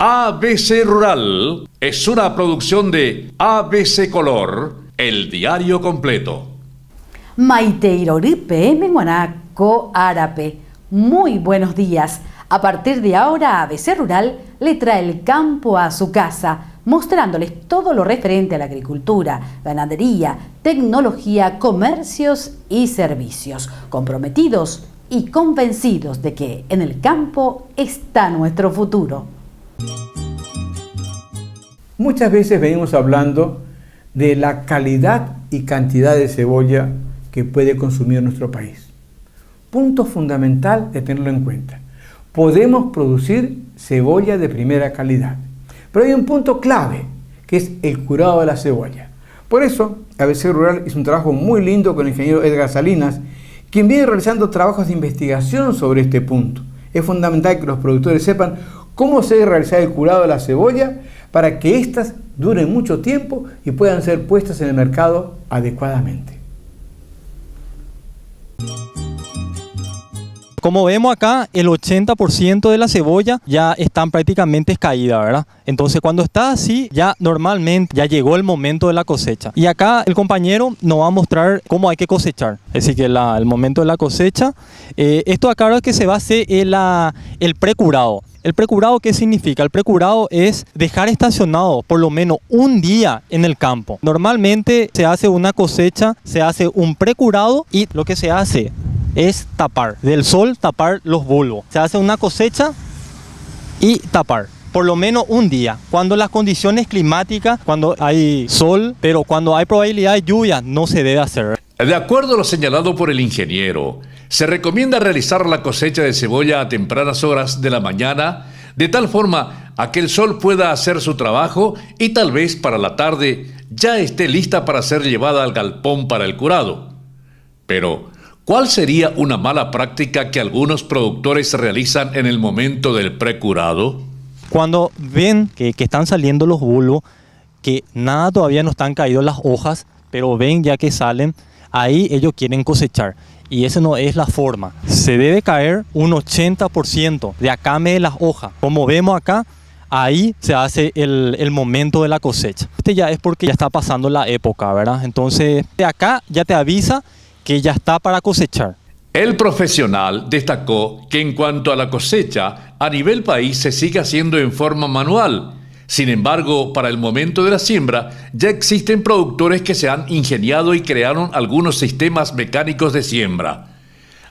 ABC Rural es una producción de ABC Color, el diario completo. Maiteiroripe, Menguanaco, Árape. Muy buenos días. A partir de ahora, ABC Rural le trae el campo a su casa, mostrándoles todo lo referente a la agricultura, ganadería, tecnología, comercios y servicios, comprometidos y convencidos de que en el campo está nuestro futuro. Muchas veces venimos hablando de la calidad y cantidad de cebolla que puede consumir nuestro país. Punto fundamental de tenerlo en cuenta. Podemos producir cebolla de primera calidad, pero hay un punto clave, que es el curado de la cebolla. Por eso, ABC Rural hizo un trabajo muy lindo con el ingeniero Edgar Salinas, quien viene realizando trabajos de investigación sobre este punto. Es fundamental que los productores sepan cómo se debe realizar el curado de la cebolla para que éstas duren mucho tiempo y puedan ser puestas en el mercado adecuadamente. Como vemos acá, el 80% de la cebolla ya están prácticamente caídas, ¿verdad? Entonces cuando está así, ya normalmente ya llegó el momento de la cosecha. Y acá el compañero nos va a mostrar cómo hay que cosechar. Es decir, que el momento de la cosecha. Esto acá es que se va a hacer el precurado. ¿El precurado qué significa? El precurado es dejar estacionado por lo menos un día en el campo. Normalmente se hace una cosecha, se hace un precurado y lo que se hace es tapar, del sol tapar los bulbos. Se hace una cosecha y tapar, por lo menos un día. Cuando las condiciones climáticas, cuando hay sol, pero cuando hay probabilidad de lluvia, no se debe hacer. De acuerdo a lo señalado por el ingeniero, se recomienda realizar la cosecha de cebolla a tempranas horas de la mañana, de tal forma a que el sol pueda hacer su trabajo y tal vez para la tarde ya esté lista para ser llevada al galpón para el curado. Pero, ¿cuál sería una mala práctica que algunos productores realizan en el momento del precurado? Cuando ven que están saliendo los bulbos, que nada todavía no están caídos las hojas, pero ven ya que salen, ahí ellos quieren cosechar. Y esa no es la forma. Se debe caer un 80% de acame de las hojas. Como vemos acá, ahí se hace el momento de la cosecha. Este ya es porque ya está pasando la época, ¿verdad? Entonces, de acá ya te avisa que ya está para cosechar. El profesional destacó que en cuanto a la cosecha, a nivel país se sigue haciendo en forma manual. Sin embargo, para el momento de la siembra, ya existen productores que se han ingeniado y crearon algunos sistemas mecánicos de siembra.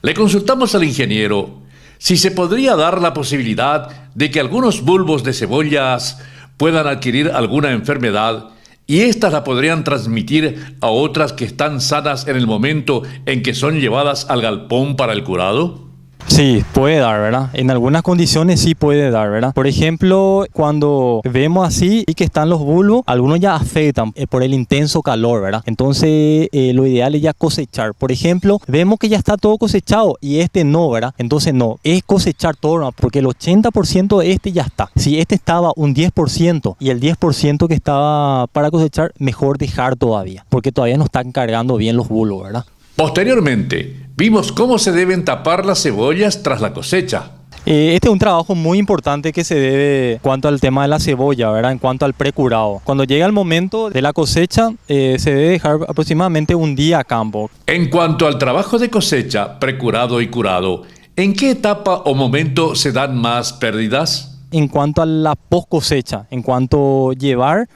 Le consultamos al ingeniero si se podría dar la posibilidad de que algunos bulbos de cebollas puedan adquirir alguna enfermedad y éstas la podrían transmitir a otras que están sanas en el momento en que son llevadas al galpón para el curado. Sí, puede dar, ¿verdad? En algunas condiciones sí puede dar, ¿verdad? Por ejemplo, cuando vemos así y que están los bulbos, algunos ya afectan por el intenso calor, ¿verdad? Entonces, lo ideal es ya cosechar. Por ejemplo, vemos que ya está todo cosechado y este no, ¿verdad? Entonces no, es cosechar todo, ¿no? Porque el 80% de este ya está. Si este estaba un 10% y el 10% que estaba para cosechar, mejor dejar todavía, porque todavía no están cargando bien los bulbos, ¿verdad? Posteriormente, vimos cómo se deben tapar las cebollas tras la cosecha. Este es un trabajo muy importante que se debe en cuanto al tema de la cebolla, ¿verdad? En cuanto al precurado. Cuando llega el momento de la cosecha, se debe dejar aproximadamente un día a campo. En cuanto al trabajo de cosecha, precurado y curado, ¿en qué etapa o momento se dan más pérdidas? En cuanto a la post cosecha, en cuanto a llevar,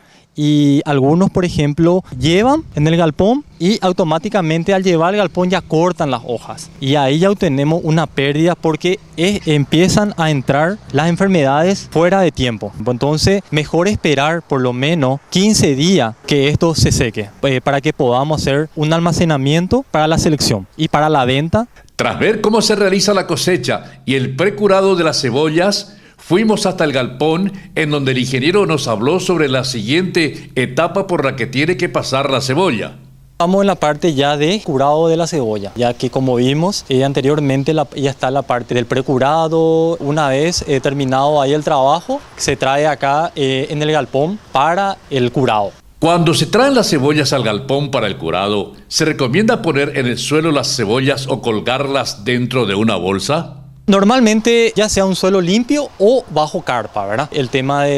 y algunos, por ejemplo, llevan en el galpón y automáticamente al llevar al galpón ya cortan las hojas. Y ahí ya obtenemos una pérdida porque empiezan a entrar las enfermedades fuera de tiempo. Entonces, mejor esperar por lo menos 15 días que esto se seque para que podamos hacer un almacenamiento para la selección y para la venta. Tras ver cómo se realiza la cosecha y el precurado de las cebollas, fuimos hasta el galpón en donde el ingeniero nos habló sobre la siguiente etapa por la que tiene que pasar la cebolla. Estamos en la parte ya de curado de la cebolla, ya que como vimos anteriormente ya está la parte del precurado. Una vez terminado ahí el trabajo, se trae acá en el galpón para el curado. Cuando se traen las cebollas al galpón para el curado, ¿se recomienda poner en el suelo las cebollas o colgarlas dentro de una bolsa? Normalmente ya sea un suelo limpio o bajo carpa, ¿verdad?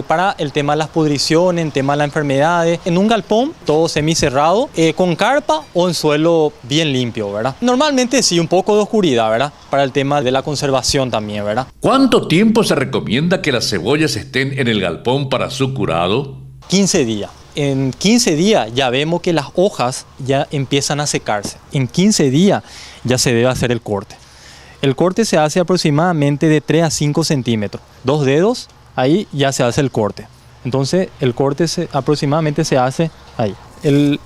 Para el tema de las pudriciones, el tema de las enfermedades. En un galpón, todo semicerrado, con carpa o en suelo bien limpio, ¿verdad? Normalmente sí, un poco de oscuridad, ¿verdad? Para el tema de la conservación también, ¿verdad? ¿Cuánto tiempo se recomienda que las cebollas estén en el galpón para su curado? 15 días. En 15 días ya vemos que las hojas ya empiezan a secarse. En 15 días ya se debe hacer el corte. El corte se hace aproximadamente de 3 a 5 centímetros. 2 dedos, ahí ya se hace el corte. Entonces el corte aproximadamente se hace ahí.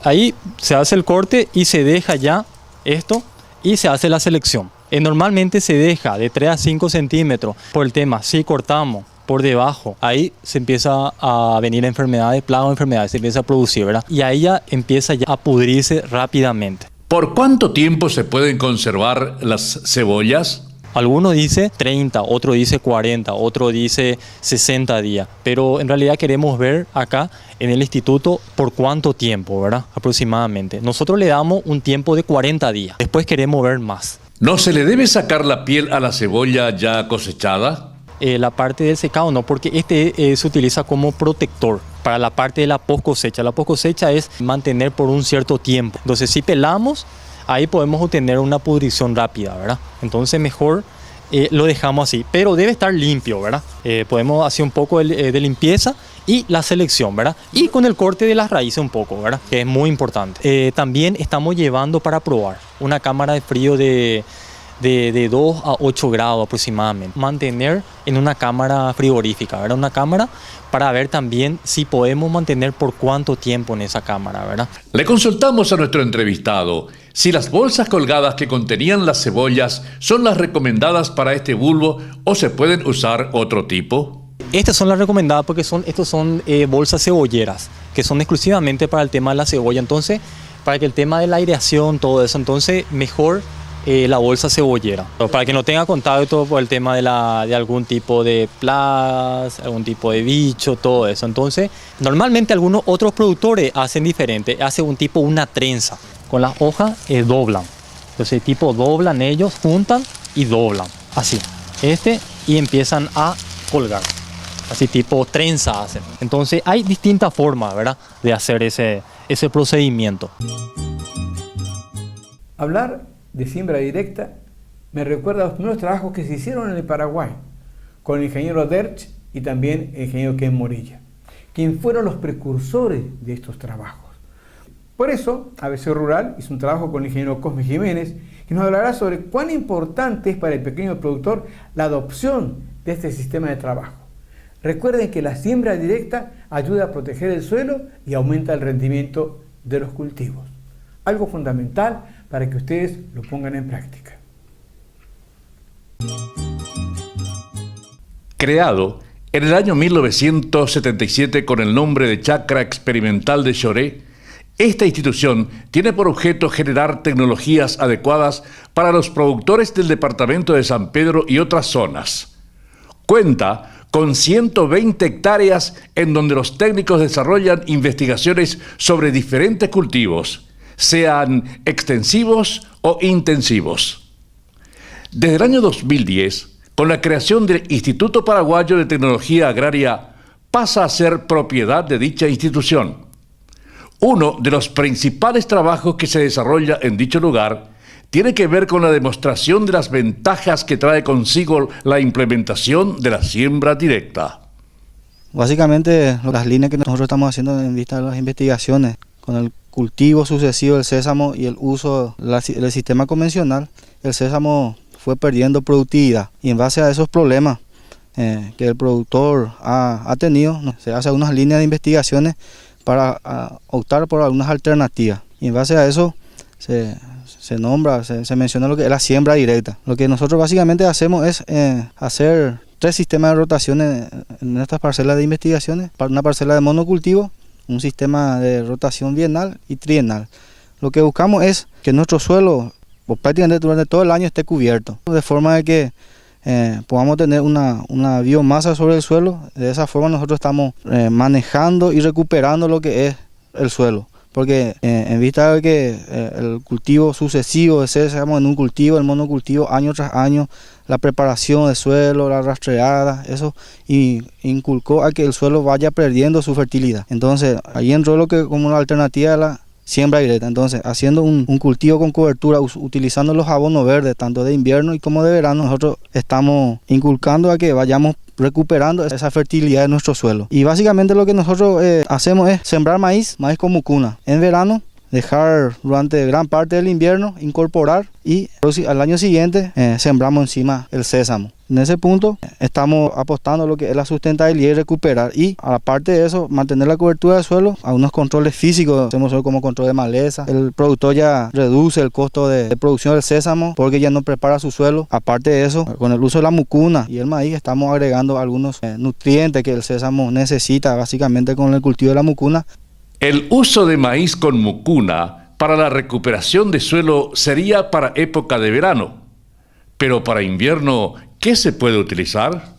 Ahí se hace el corte y se deja ya esto y se hace la selección. Normalmente se deja de 3 a 5 centímetros por el tema, si cortamos por debajo, ahí se empieza a venir enfermedades, plagas o enfermedades, se empieza a producir, ¿verdad? Y ahí ya empieza ya a pudrirse rápidamente. ¿Por cuánto tiempo se pueden conservar las cebollas? Algunos dice 30, otro dice 40, otro dice 60 días. Pero en realidad queremos ver acá en el instituto por cuánto tiempo, ¿verdad? Aproximadamente. Nosotros le damos un tiempo de 40 días. Después queremos ver más. ¿No se le debe sacar la piel a la cebolla ya cosechada? La parte del secado no, porque se utiliza como protector para la parte de la post cosecha. La post cosecha es mantener por un cierto tiempo. Entonces si pelamos, ahí podemos obtener una pudrición rápida, ¿verdad? Entonces mejor lo dejamos así, pero debe estar limpio, ¿verdad? Podemos hacer un poco de limpieza y la selección, ¿verdad? Y con el corte de las raíces un poco, ¿verdad? Que es muy importante. También estamos llevando para probar una cámara de frío de 2 a 8 grados aproximadamente. Mantener en una cámara frigorífica, ¿verdad? Una cámara para ver también si podemos mantener por cuánto tiempo en esa cámara, ¿verdad? Le consultamos a nuestro entrevistado si las bolsas colgadas que contenían las cebollas son las recomendadas para este bulbo o se pueden usar otro tipo. Estas son las recomendadas porque estos son bolsas cebolleras, que son exclusivamente para el tema de la cebolla. Entonces, para que el tema de la aireación, todo eso, entonces mejor la bolsa cebollera, para que no tenga contacto por el tema de algún tipo de plagas, algún tipo de bicho, todo eso. Entonces, normalmente algunos otros productores hacen diferente, hacen una trenza, con las hojas doblan. Entonces, doblan ellos, juntan y doblan, así, y empiezan a colgar, así trenza hacen. Entonces, hay distintas formas, ¿verdad?, de hacer ese procedimiento. Hablar de siembra directa me recuerda a los primeros trabajos que se hicieron en el Paraguay con el ingeniero Derch y también el ingeniero Ken Morilla, quienes fueron los precursores de estos trabajos. Por eso, ABC Rural hizo un trabajo con el ingeniero Cosme Jiménez, que nos hablará sobre cuán importante es para el pequeño productor la adopción de este sistema de trabajo. Recuerden que la siembra directa ayuda a proteger el suelo y aumenta el rendimiento de los cultivos. Algo fundamental para que ustedes lo pongan en práctica. Creado en el año 1977 con el nombre de Chacra Experimental de Choré, esta institución tiene por objeto generar tecnologías adecuadas para los productores del departamento de San Pedro y otras zonas. Cuenta con 120 hectáreas en donde los técnicos desarrollan investigaciones sobre diferentes cultivos, sean extensivos o intensivos. Desde el año 2010, con la creación del Instituto Paraguayo de Tecnología Agraria, pasa a ser propiedad de dicha institución. Uno de los principales trabajos que se desarrolla en dicho lugar tiene que ver con la demostración de las ventajas que trae consigo la implementación de la siembra directa. Básicamente, las líneas que nosotros estamos haciendo en vista de las investigaciones con el cultivo sucesivo del sésamo y el uso del sistema convencional, el sésamo fue perdiendo productividad, y en base a esos problemas que el productor ha tenido, se hace unas líneas de investigaciones para optar por algunas alternativas, y en base a eso se menciona lo que es la siembra directa. Lo que nosotros básicamente hacemos es hacer 3 sistemas de rotación en estas parcelas de investigaciones, para una parcela de monocultivo, un sistema de rotación bienal y trienal. Lo que buscamos es que nuestro suelo prácticamente durante todo el año esté cubierto, de forma de que podamos tener una biomasa sobre el suelo. De esa forma nosotros estamos manejando y recuperando lo que es el suelo, porque en vista de que el cultivo sucesivo de sésamo en un cultivo, el monocultivo año tras año, la preparación del suelo, la rastreada, eso inculcó a que el suelo vaya perdiendo su fertilidad. Entonces ahí entró lo que como una alternativa a la siembra directa. Entonces, haciendo un cultivo con cobertura, utilizando los abonos verdes, tanto de invierno y como de verano, nosotros estamos inculcando a que vayamos recuperando esa fertilidad de nuestro suelo. Y básicamente lo que nosotros hacemos es sembrar maíz con mucuna. En verano, dejar durante gran parte del invierno, incorporar, y al año siguiente sembramos encima el sésamo. En ese punto estamos apostando a lo que es la sustentabilidad y recuperar, y aparte de eso mantener la cobertura del suelo, a unos controles físicos, hacemos como control de maleza. El productor ya reduce el costo de producción del sésamo porque ya no prepara su suelo. Aparte de eso, con el uso de la mucuna y el maíz estamos agregando algunos nutrientes que el sésamo necesita, básicamente con el cultivo de la mucuna. El uso de maíz con mucuna para la recuperación de suelo sería para época de verano, pero para invierno, ¿qué se puede utilizar?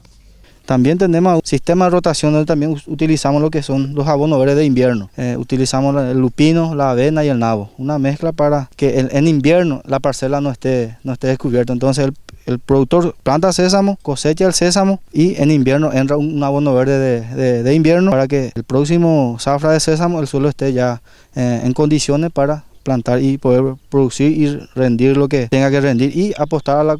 También tenemos un sistema de rotación donde también utilizamos lo que son los abonos verdes de invierno. Utilizamos el lupino, la avena y el nabo. Una mezcla para que en invierno la parcela no esté descubierta. Entonces el productor planta sésamo, cosecha el sésamo y en invierno entra un abono verde de invierno para que el próximo zafra de sésamo el suelo esté ya en condiciones para plantar y poder producir y rendir lo que tenga que rendir, y apostar a la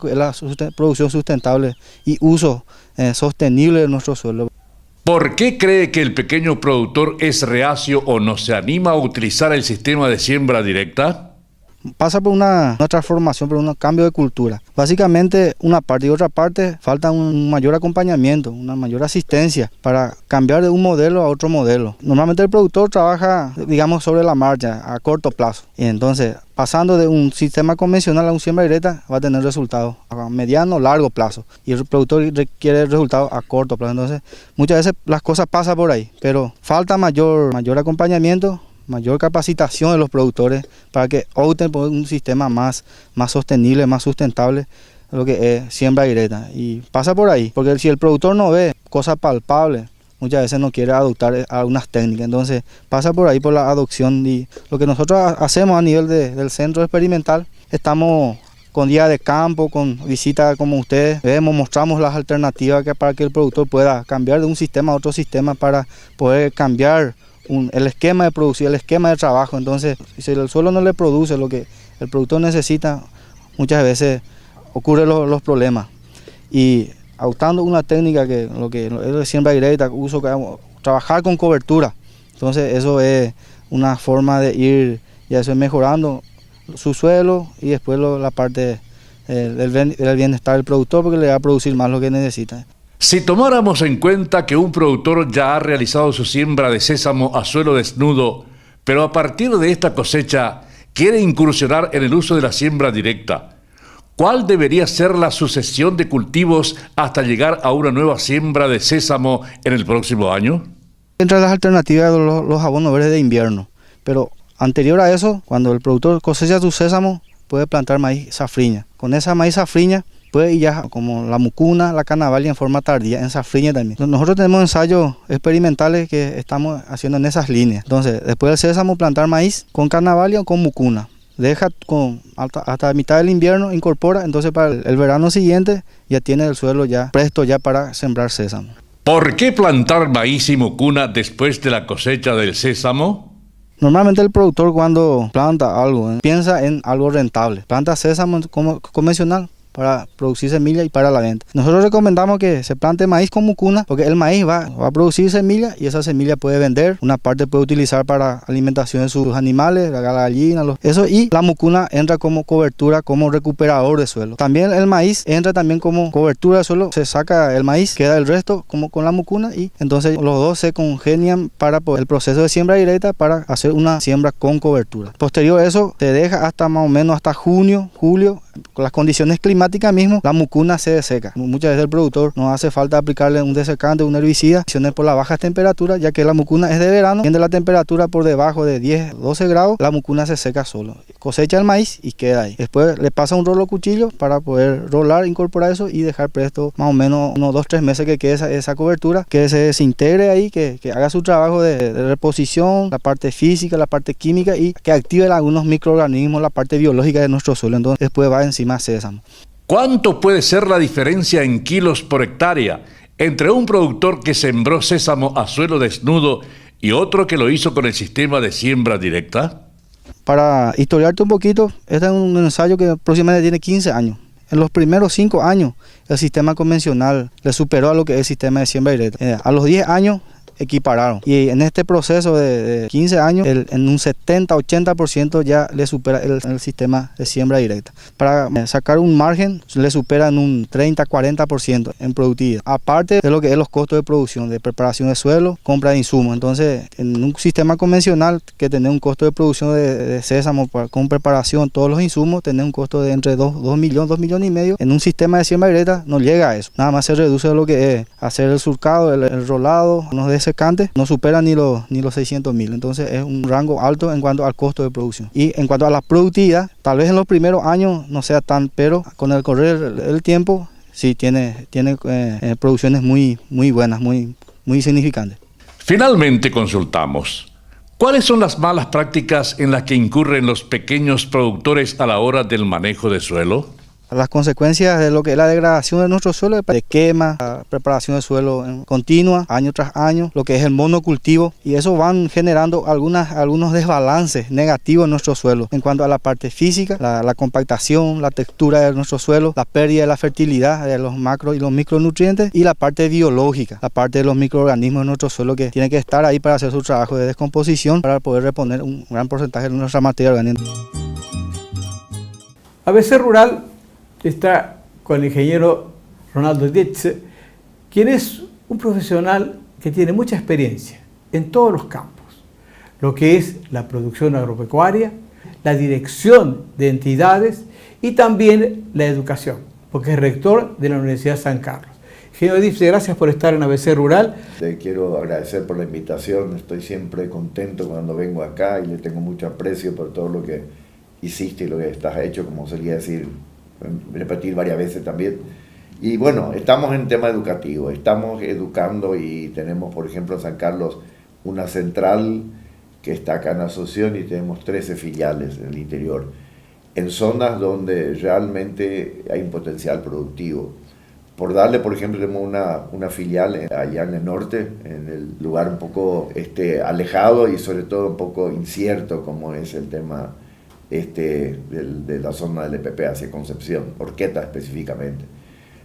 producción sustentable y uso sostenible de nuestro suelo. ¿Por qué cree que el pequeño productor es reacio o no se anima a utilizar el sistema de siembra directa? Pasa por una transformación, por un cambio de cultura. Básicamente una parte y otra parte falta un mayor acompañamiento, una mayor asistencia para cambiar de un modelo a otro modelo. Normalmente el productor trabaja, digamos, sobre la marcha, a corto plazo. Y entonces, pasando de un sistema convencional a un siembra directa, va a tener resultados a mediano o largo plazo. Y el productor requiere resultados a corto plazo. Entonces, muchas veces las cosas pasan por ahí, pero falta mayor acompañamiento, mayor capacitación de los productores para que opten por un sistema más sostenible, más sustentable, lo que es siembra directa. Y pasa por ahí, porque si el productor no ve cosas palpables, muchas veces no quiere adoptar algunas técnicas. Entonces pasa por ahí, por la adopción. Y lo que nosotros hacemos a nivel del centro experimental, estamos con días de campo, con visitas como ustedes, mostramos las alternativas para que el productor pueda cambiar de un sistema a otro sistema para poder cambiar el esquema de producción, el esquema de trabajo. Entonces, si el suelo no le produce lo que el productor necesita, muchas veces ocurren los problemas. Y adoptando una técnica que lo que es siembra directa, trabajar con cobertura. Entonces, eso es una forma de ir mejorando su suelo y después la parte del bienestar del productor, porque le va a producir más lo que necesita. Si tomáramos en cuenta que un productor ya ha realizado su siembra de sésamo a suelo desnudo, pero a partir de esta cosecha quiere incursionar en el uso de la siembra directa, ¿cuál debería ser la sucesión de cultivos hasta llegar a una nueva siembra de sésamo en el próximo año? Entre las alternativas de los abonos verdes de invierno, pero anterior a eso, cuando el productor cosecha su sésamo, puede plantar maíz safriña. Con esa maíz safriña puede ir ya como la mucuna, la canavalia en forma tardía, en safriña también. Nosotros tenemos ensayos experimentales que estamos haciendo en esas líneas. Entonces, después del sésamo, plantar maíz con canavalia o con mucuna. Deja hasta mitad del invierno, incorpora, entonces para el verano siguiente ya tiene el suelo ya presto ya para sembrar sésamo. ¿Por qué plantar maíz y mucuna después de la cosecha del sésamo? Normalmente el productor cuando planta algo, piensa en algo rentable. Planta sésamo convencional para producir semilla y para la venta. Nosotros recomendamos que se plante maíz con mucuna, porque el maíz va a producir semilla y esa semilla puede vender. Una parte puede utilizar para alimentación de sus animales, la gallina, eso, y la mucuna entra como cobertura, como recuperador de suelo. También el maíz entra también como cobertura de suelo, se saca el maíz, queda el resto como con la mucuna, y entonces los dos se congenian para el proceso de siembra directa para hacer una siembra con cobertura. Posterior a eso se deja hasta más o menos hasta junio, julio. con las condiciones climáticas mismo, la mucuna se deseca. Muchas veces el productor no hace falta aplicarle un desecante, un herbicida, por las bajas temperaturas, ya que la mucuna es de verano, tiene la temperatura por debajo de 10, 12 grados, la mucuna se seca solo. Cosecha el maíz y queda ahí. Después le pasa un rolo cuchillo para poder rolar, incorporar eso y dejar presto más o menos unos 2-3 meses que quede esa cobertura, que se desintegre ahí, que haga su trabajo de reposición, la parte física, la parte química y que active algunos microorganismos, la parte biológica de nuestro suelo. Entonces después va encima sésamo. ¿Cuánto puede ser la diferencia en kilos por hectárea entre un productor que sembró sésamo a suelo desnudo y otro que lo hizo con el sistema de siembra directa? Para historiarte un poquito, este es un ensayo que aproximadamente tiene 15 años. En los primeros 5 años, el sistema convencional le superó a lo que es el sistema de siembra directa. A los 10 años, equipararon. Y en este proceso de 15 años, en un 70-80% ya le supera el sistema de siembra directa. Para sacar un margen, le supera en un 30-40% en productividad. Aparte de lo que es los costos de producción, de preparación de suelo, compra de insumos. Entonces, en un sistema convencional, que tiene un costo de producción de sésamo con preparación, todos los insumos, tiene un costo de entre 2 millones, 2 millones y medio. En un sistema de siembra directa no llega a eso. Nada más se reduce lo que es hacer el surcado, el rolado, unos secantes, no supera ni los 600.000. Entonces es un rango alto en cuanto al costo de producción. Y en cuanto a la productividad, tal vez en los primeros años no sea tan, pero con el correr del tiempo sí tiene producciones muy buenas, muy significantes. Finalmente consultamos, ¿cuáles son las malas prácticas en las que incurren los pequeños productores a la hora del manejo de suelo? Las consecuencias de lo que es la degradación de nuestro suelo, de quema, la preparación de suelo continua, año tras año, lo que es el monocultivo, y eso van generando algunos desbalances negativos en nuestro suelo. En cuanto a la parte física, la compactación, la textura de nuestro suelo, la pérdida de la fertilidad de los macro y los micronutrientes, y la parte biológica, la parte de los microorganismos de nuestro suelo que tienen que estar ahí para hacer su trabajo de descomposición, para poder reponer un gran porcentaje de nuestra materia orgánica. ABC Rural está con el ingeniero Ronaldo Dietze, quien es un profesional que tiene mucha experiencia en todos los campos, lo que es la producción agropecuaria, la dirección de entidades y también la educación, porque es rector de la Universidad San Carlos. Ingeniero Dietze, gracias por estar en ABC Rural. Te quiero agradecer por la invitación, estoy siempre contento cuando vengo acá y le tengo mucho aprecio por todo lo que hiciste y lo que estás hecho, como solía decir, repetir varias veces también. Y bueno, estamos en tema educativo, estamos educando y tenemos, por ejemplo, en San Carlos una central que está acá en Asunción y tenemos 13 filiales en el interior, en zonas donde realmente hay un potencial productivo. Por darle, por ejemplo, tenemos una filial allá en el norte, en el lugar un poco alejado y sobre todo un poco incierto, como es el tema de la zona del EPP hacia Concepción, Horqueta específicamente.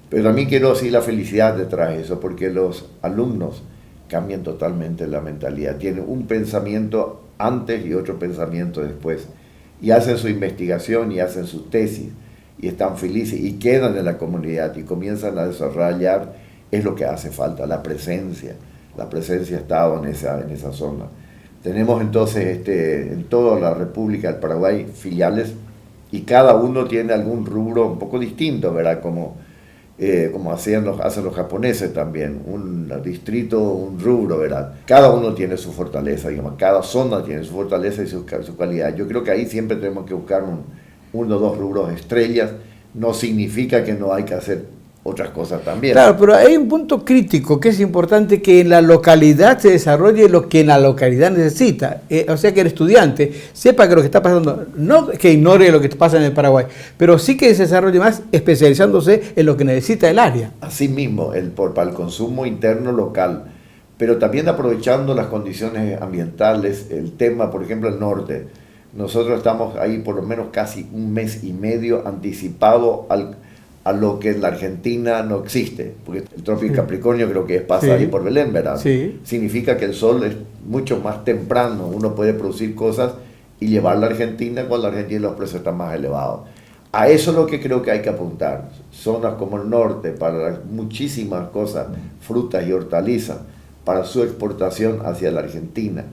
Pero también quiero decir la felicidad detrás de eso, porque los alumnos cambian totalmente la mentalidad, tienen un pensamiento antes y otro pensamiento después, y hacen su investigación y hacen su tesis, y están felices y quedan en la comunidad y comienzan a desarrollar, es lo que hace falta, la presencia ha estado en esa zona. Tenemos entonces en toda la República del Paraguay filiales y cada uno tiene algún rubro un poco distinto, ¿verdad? Como hacen los japoneses también, un distrito, un rubro, ¿verdad? Cada uno tiene su fortaleza, digamos, cada zona tiene su fortaleza y su calidad. Yo creo que ahí siempre tenemos que buscar uno o dos rubros estrellas. No significa que no hay que hacer otras cosas también. Claro, pero hay un punto crítico que es importante que en la localidad se desarrolle lo que en la localidad necesita. O sea, que el estudiante sepa que lo que está pasando, no que ignore lo que pasa en el Paraguay, pero sí que se desarrolle más especializándose en lo que necesita el área. Así mismo, para el consumo interno local, pero también aprovechando las condiciones ambientales, el tema, por ejemplo, el norte. Nosotros estamos ahí por lo menos casi un mes y medio anticipado a lo que en la Argentina no existe, porque el trópico Capricornio creo que pasa ahí por Belén, ¿verdad? Sí. Significa que el sol es mucho más temprano, uno puede producir cosas y llevarla a Argentina cuando en Argentina los precios están más elevados. A eso es lo que creo que hay que apuntar, zonas como el norte, para muchísimas cosas, frutas y hortalizas, para su exportación hacia la Argentina.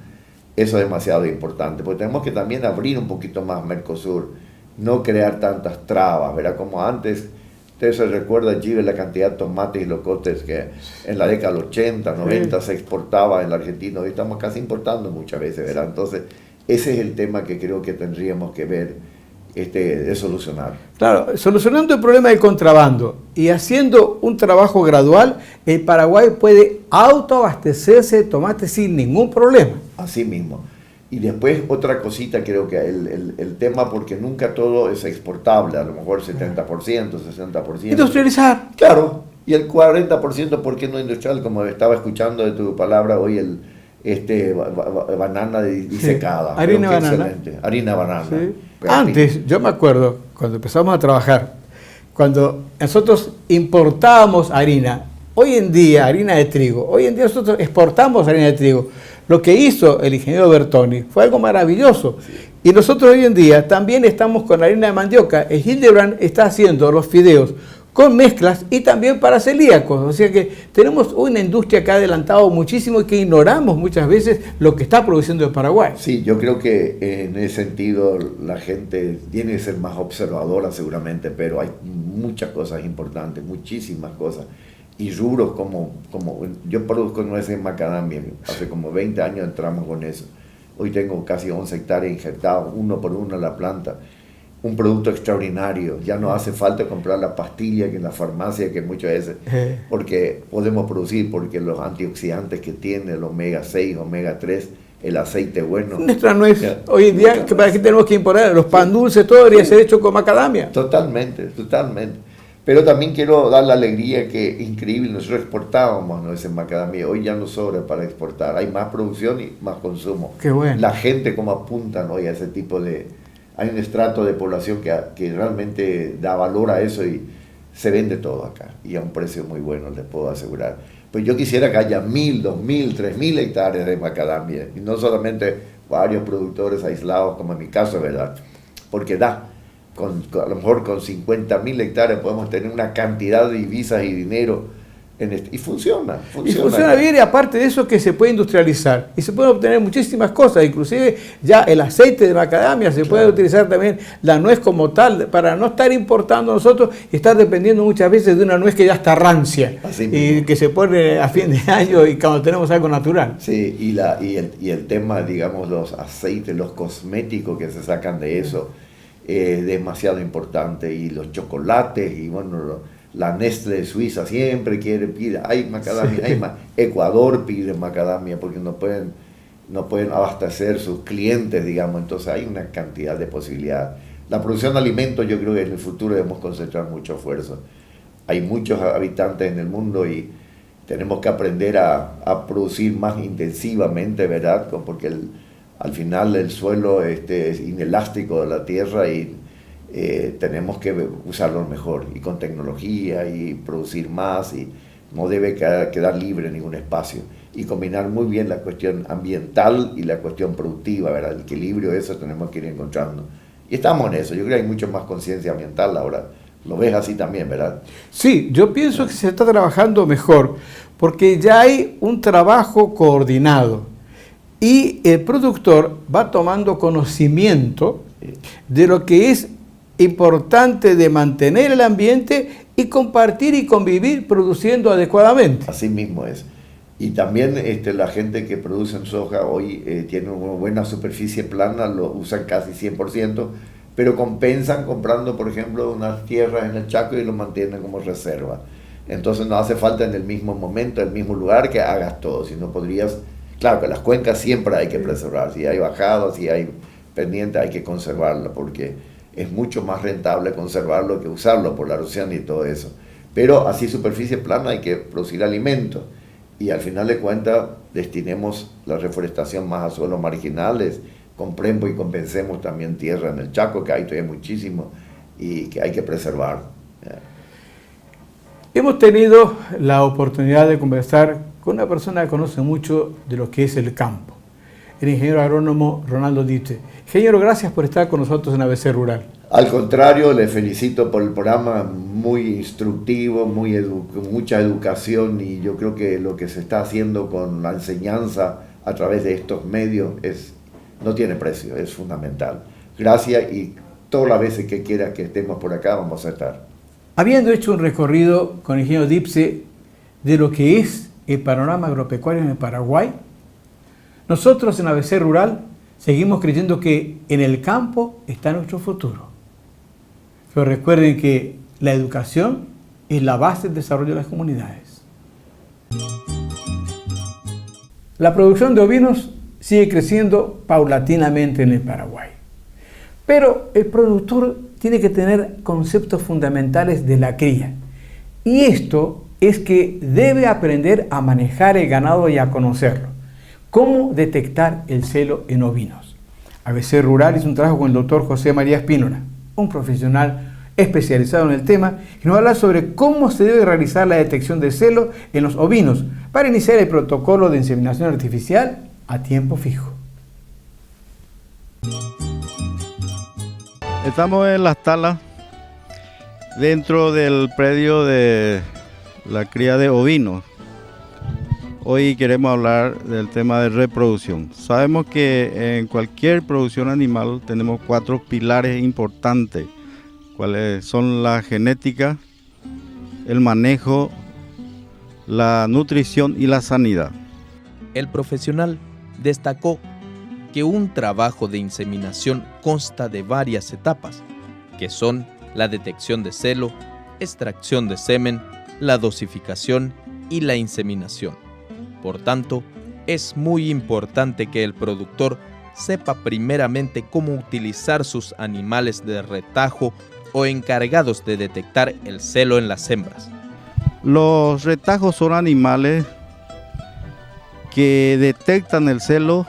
Eso es demasiado importante, porque tenemos que también abrir un poquito más Mercosur. no crear tantas trabas, ¿verdad? Como antes, ustedes se recuerdan, Giver, la cantidad de tomates y locotes que en la década del 80, 90 se exportaba en la Argentina, hoy estamos casi importando muchas veces, ¿verdad? Entonces, ese es el tema que creo que tendríamos que ver de solucionar. Claro, solucionando el problema del contrabando y haciendo un trabajo gradual, el Paraguay puede autoabastecerse de tomate sin ningún problema. Así mismo. Y después otra cosita, creo que el tema, porque nunca todo es exportable, a lo mejor 70%, 60%. Industrializar. Claro, y el 40%, ¿por qué no industrial? Como estaba escuchando de tu palabra hoy, banana disecada. Sí. Harina de banana. Excelente. Harina de banana. Sí. Antes, yo me acuerdo, cuando empezamos a trabajar, cuando nosotros importábamos harina, hoy en día, harina de trigo, hoy en día nosotros exportamos harina de trigo. Lo que hizo el ingeniero Bertoni fue algo maravilloso. Sí. Y nosotros hoy en día también estamos con harina de mandioca. El Hildebrand está haciendo los fideos con mezclas y también para celíacos. O sea que tenemos una industria que ha adelantado muchísimo y que ignoramos muchas veces lo que está produciendo el Paraguay. Sí, yo creo que en ese sentido la gente tiene que ser más observadora seguramente, pero hay muchas cosas importantes, muchísimas cosas. Y rubros como yo produzco nueces en macadamia, hace como 20 años entramos con eso. Hoy tengo casi 11 hectáreas injertados, uno por uno en la planta. Un producto extraordinario, ya no hace falta comprar la pastilla que en la farmacia, que muchas veces, porque podemos producir, porque los antioxidantes que tiene, el omega 6, omega 3, el aceite bueno. Nuestra nuez, hoy en día, ¿para qué tenemos que importar? Los pan dulces, todo debería ser hecho con macadamia. Totalmente, totalmente. Pero también quiero dar la alegría que, increíble, nosotros exportábamos nueces en macadamia, hoy ya no sobra para exportar, hay más producción y más consumo. Qué bueno. La gente como apuntan hoy a ese tipo de... Hay un estrato de población que realmente da valor a eso y se vende todo acá, y a un precio muy bueno, les puedo asegurar. Pues yo quisiera que haya 1.000, 2.000, 3.000 hectáreas de macadamia, y no solamente varios productores aislados, como en mi caso, ¿verdad? Porque a lo mejor con 50.000 hectáreas podemos tener una cantidad de divisas y dinero, y funciona. Y funciona bien, y aparte de eso que se puede industrializar, y se pueden obtener muchísimas cosas, inclusive ya el aceite de macadamia, se puede utilizar también la nuez como tal, para no estar importando nosotros y estar dependiendo muchas veces de una nuez que ya está rancia, y que se pone a fin de año y cuando tenemos algo natural. Sí, y el tema, digamos, los aceites, los cosméticos que se sacan de eso, demasiado importante, y los chocolates, y bueno, la Nestlé de Suiza siempre pide, hay macadamia, hay Ecuador pide macadamia porque no pueden abastecer sus clientes, digamos, entonces hay una cantidad de posibilidades. La producción de alimentos, yo creo que en el futuro debemos concentrar mucho esfuerzo. Hay muchos habitantes en el mundo y tenemos que aprender a producir más intensivamente, ¿verdad? Porque al final el suelo es inelástico de la tierra y tenemos que usarlo mejor, y con tecnología, y producir más, y no debe quedar libre ningún espacio, y combinar muy bien la cuestión ambiental y la cuestión productiva, ¿verdad? El equilibrio, eso tenemos que ir encontrando, y estamos en eso. Yo creo que hay mucho más conciencia ambiental ahora. Lo ves así también, ¿verdad? Sí, yo pienso que se está trabajando mejor porque ya hay un trabajo coordinado y el productor va tomando conocimiento de lo que es importante de mantener el ambiente y compartir y convivir produciendo adecuadamente. Así mismo es. Y también la gente que produce en soja hoy tiene una buena superficie plana, lo usan casi 100%, pero compensan comprando, por ejemplo, unas tierras en el Chaco y lo mantienen como reserva. Entonces no hace falta en el mismo momento, en el mismo lugar, que hagas todo, sino podrías... Claro que las cuencas siempre hay que preservar, si hay bajadas, si hay pendiente, hay que conservarla, porque es mucho más rentable conservarlo que usarlo por la erosión y todo eso. Pero así, superficie plana, hay que producir alimentos, y al final de cuentas destinemos la reforestación más a suelos marginales, compremos y compensemos también tierra en el Chaco, que hay todavía muchísimo y que hay que preservar. Hemos tenido la oportunidad de conversar con una persona que conoce mucho de lo que es el campo, el ingeniero agrónomo Ronaldo Ditte. Ingeniero, gracias por estar con nosotros en ABC Rural. Al contrario, le felicito por el programa, muy instructivo, con mucha educación, y yo creo que lo que se está haciendo con la enseñanza a través de estos medios no tiene precio, es fundamental. Gracias, y todas las veces que quiera que estemos por acá vamos a estar. Habiendo hecho un recorrido con el ingeniero Dipse de lo que es el panorama agropecuario en el Paraguay, nosotros en ABC Rural seguimos creyendo que en el campo está nuestro futuro. Pero recuerden que la educación es la base del desarrollo de las comunidades. La producción de ovinos sigue creciendo paulatinamente en el Paraguay. Pero el productor tiene que tener conceptos fundamentales de la cría. Y esto es que debe aprender a manejar el ganado y a conocerlo. ¿Cómo detectar el celo en ovinos? ABC Rural hizo un trabajo con el doctor José María Espínola, un profesional especializado en el tema, y nos habla sobre cómo se debe realizar la detección de celo en los ovinos para iniciar el protocolo de inseminación artificial a tiempo fijo. Estamos en las talas dentro del predio de la cría de ovinos. Hoy queremos hablar del tema de reproducción. Sabemos que en cualquier producción animal tenemos 4 pilares importantes, cuáles son la genética, el manejo, la nutrición y la sanidad. El profesional destacó que un trabajo de inseminación consta de varias etapas, que son la detección de celo, extracción de semen, la dosificación y la inseminación. Por tanto, es muy importante que el productor sepa primeramente cómo utilizar sus animales de retajo o encargados de detectar el celo en las hembras. Los retajos son animales que detectan el celo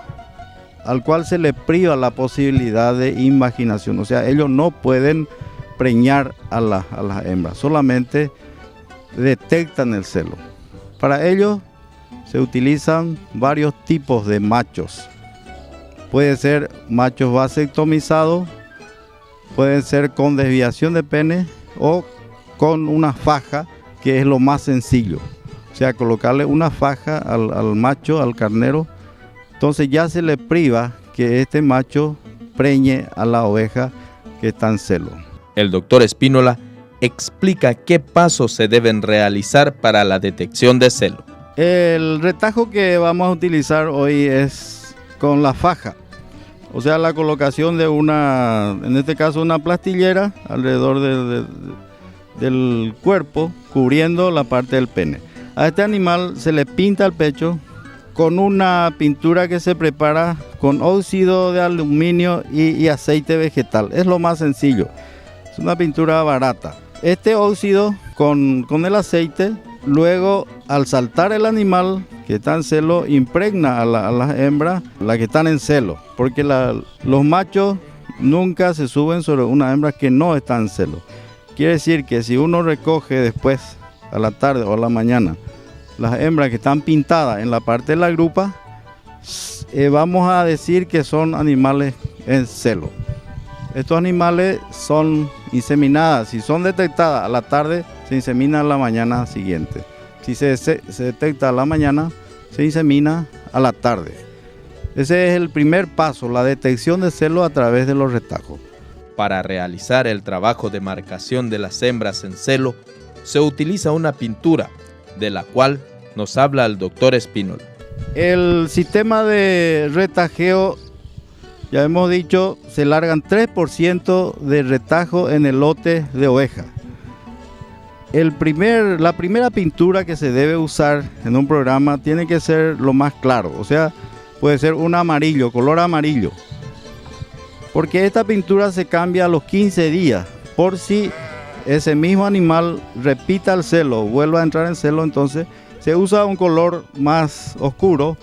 al cual se le priva la posibilidad de imaginación. O sea, ellos no pueden preñar a las hembras, solamente detectan el celo. Para ello se utilizan varios tipos de machos. Puede ser machos vasectomizados, pueden ser con desviación de pene o con una faja, que es lo más sencillo. O sea, colocarle una faja al macho, al carnero, entonces ya se le priva que este macho preñe a la oveja que está en celo. El doctor Espínola explica qué pasos se deben realizar para la detección de celo. El retajo que vamos a utilizar hoy es con la faja. O sea, la colocación de en este caso una plastillera alrededor del cuerpo, cubriendo la parte del pene. A este animal se le pinta el pecho con una pintura que se prepara con óxido de aluminio y aceite vegetal. Es lo más sencillo, es una pintura barata. Este óxido con el aceite, luego al saltar el animal que está en celo, impregna a las hembras, las que están en celo, porque los machos nunca se suben sobre una hembra que no está en celo. Quiere decir que si uno recoge después, a la tarde o a la mañana, las hembras que están pintadas en la parte de la grupa, vamos a decir que son animales en celo. Estos animales son inseminadas, si son detectadas a la tarde, se insemina a la mañana siguiente. Si se detecta a la mañana, se insemina a la tarde. Ese es el primer paso, la detección de celo a través de los retajos. Para realizar el trabajo de marcación de las hembras en celo, se utiliza una pintura, de la cual nos habla el doctor Espínola. El sistema de retajeo, ya hemos dicho, se largan 3% de retajo en el lote de oveja. La primera pintura que se debe usar en un programa tiene que ser lo más claro, o sea, puede ser un amarillo, color amarillo, porque esta pintura se cambia a los 15 días, por si ese mismo animal repita el celo, vuelva a entrar en celo, entonces se usa un color más oscuro,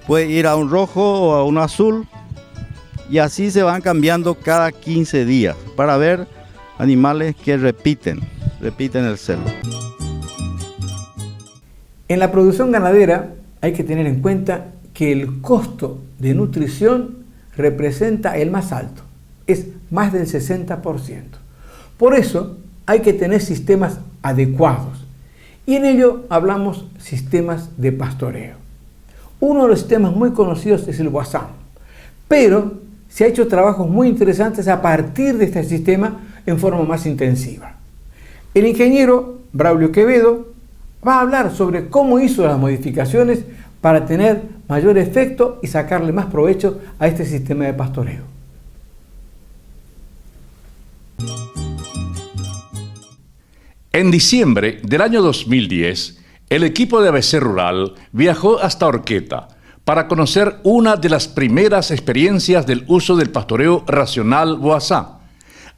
puede ir a un rojo o a un azul, y así se van cambiando cada 15 días para ver animales que repiten el celo. En la producción ganadera hay que tener en cuenta que el costo de nutrición representa el más alto, es más del 60%. Por eso hay que tener sistemas adecuados y en ello hablamos sistemas de pastoreo. Uno de los sistemas muy conocidos es el Wasam, pero se ha hecho trabajos muy interesantes a partir de este sistema en forma más intensiva. El ingeniero Braulio Quevedo va a hablar sobre cómo hizo las modificaciones para tener mayor efecto y sacarle más provecho a este sistema de pastoreo. En diciembre del año 2010, el equipo de ABC Rural viajó hasta Orqueta para conocer una de las primeras experiencias del uso del pastoreo racional Boazá.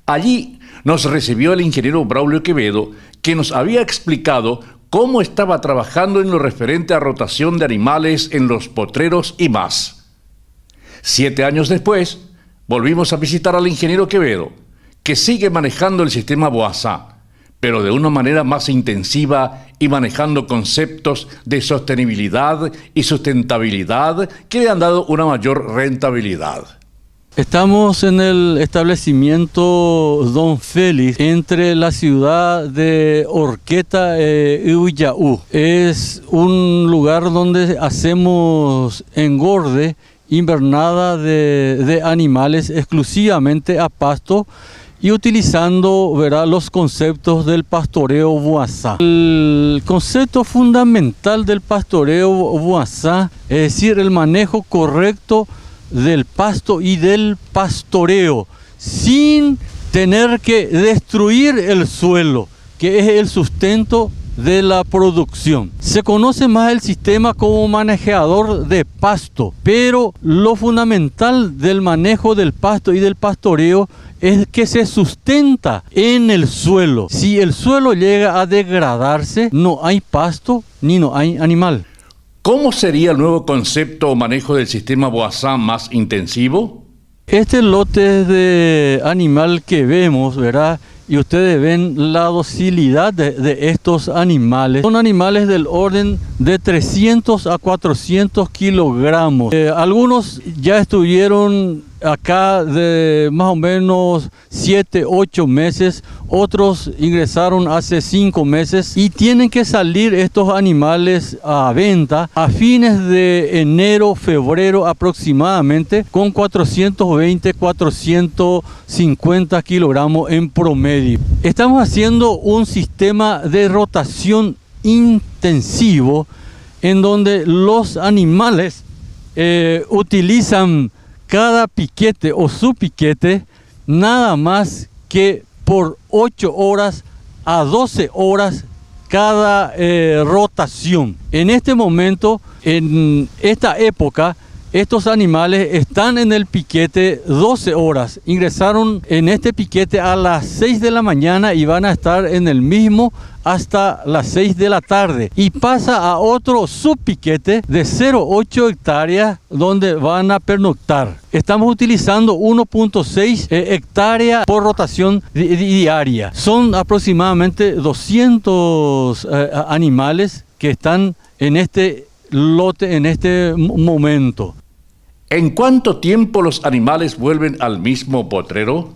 Allí nos recibió el ingeniero Braulio Quevedo, que nos había explicado cómo estaba trabajando en lo referente a rotación de animales en los potreros y más. 7 años después, volvimos a visitar al ingeniero Quevedo, que sigue manejando el sistema Boazá, pero de una manera más intensiva y manejando conceptos de sostenibilidad y sustentabilidad que le han dado una mayor rentabilidad. Estamos en el establecimiento Don Félix, entre la ciudad de Orqueta y Uyaú. Es un lugar donde hacemos engorde, invernada de animales exclusivamente a pasto, y utilizando, ¿verdad?, los conceptos del pastoreo Boazá. El concepto fundamental del pastoreo Boazá, es decir, el manejo correcto del pasto y del pastoreo, sin tener que destruir el suelo, que es el sustento de la producción. Se conoce más el sistema como manejador de pasto, pero lo fundamental del manejo del pasto y del pastoreo es que se sustenta en el suelo. Si el suelo llega a degradarse, no hay pasto ni no hay animal. ¿Cómo sería el nuevo concepto o manejo del sistema Boazá más intensivo? Este lote de animal que vemos, ¿verdad?, y ustedes ven la docilidad de estos animales. Son animales del orden de 300 a 400 kilogramos. Algunos ya estuvieron acá de más o menos 7, 8 meses, otros ingresaron hace 5 meses y tienen que salir estos animales a venta a fines de enero, febrero aproximadamente, con 420, 450 kilogramos en promedio. Estamos haciendo un sistema de rotación intensivo en donde los animales utilizan cada piquete o subpiquete nada más que por 8 horas a 12 horas cada rotación. En este momento, en esta época, estos animales están en el piquete 12 horas. Ingresaron en este piquete a las 6 de la mañana y van a estar en el mismo hasta las 6 de la tarde. Y pasa a otro subpiquete de 0,8 hectáreas donde van a pernoctar. Estamos utilizando 1,6 hectáreas por rotación diaria. Son aproximadamente 200 animales que están en este lote en este momento. ¿En cuánto tiempo los animales vuelven al mismo potrero?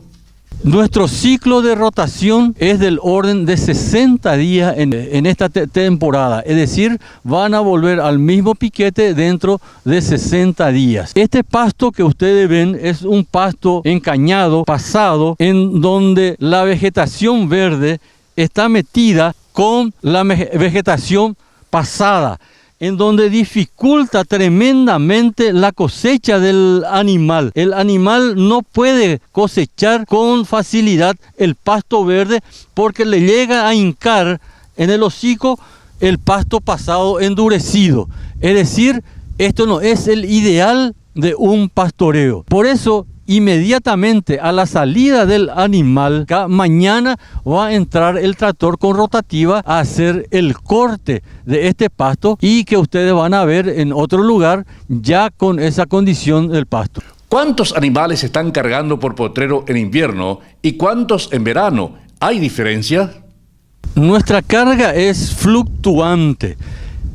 Nuestro ciclo de rotación es del orden de 60 días en esta temporada, es decir, van a volver al mismo piquete dentro de 60 días. Este pasto que ustedes ven es un pasto encañado, pasado, en donde la vegetación verde está metida con la vegetación pasada, en donde dificulta tremendamente la cosecha del animal. El animal no puede cosechar con facilidad el pasto verde porque le llega a hincar en el hocico el pasto pasado endurecido. Es decir, esto no es el ideal de un pastoreo. Por eso, inmediatamente a la salida del animal, mañana va a entrar el tractor con rotativa a hacer el corte de este pasto y que ustedes van a ver en otro lugar ya con esa condición del pasto. ¿Cuántos animales se están cargando por potrero en invierno y cuántos en verano? ¿Hay diferencia? Nuestra carga es fluctuante.